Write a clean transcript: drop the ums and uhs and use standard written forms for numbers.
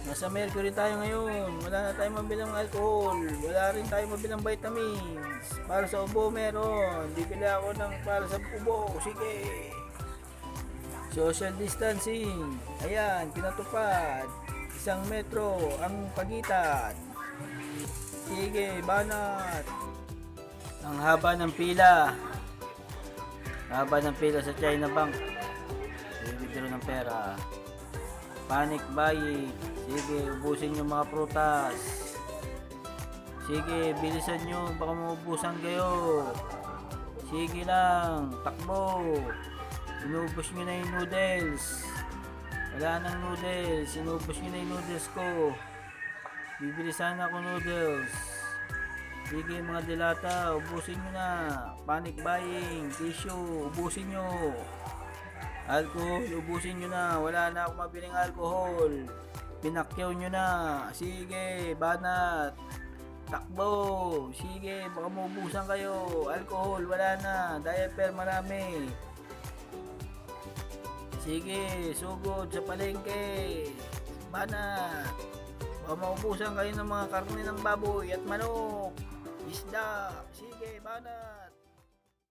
Nasa Mercury tayo ngayon. Wala na tayong mabilang alcohol. Wala rin tayong mabilang vitamins. Para sa ubo meron. Bibili ako ng para sa ubo. Sige. Social distancing. Ayan, pinatupad. 1 metro ang pagitan. Sige, banat. Ang haba ng pila. Haba ng pila sa China Bank. Bibidro ng pera. Panic buying. Sige, ubusin yung mga prutas. Sige, bilisan nyo. Baka maubusan kayo. Sige lang. Takbo. Inubos nyo na yung noodles. Wala nang noodles. Inubos nyo na yung noodles ko. Bibili sana ako noodles. Sige mga dilata. Ubusin nyo na. Panic buying. Tissue. Ubusin nyo. Alcohol, ubusin nyo na. Wala na akong mabiling alcohol. Pinakyaw nyo na. Sige, banat. Takbo. Sige, baka maubusan kayo. Alcohol, wala na. Diaper, marami. Sige, sugod sa palengke. Banat. Baka maubusan kayo ng mga karne ng baboy at manok. Isda. Sige, banat.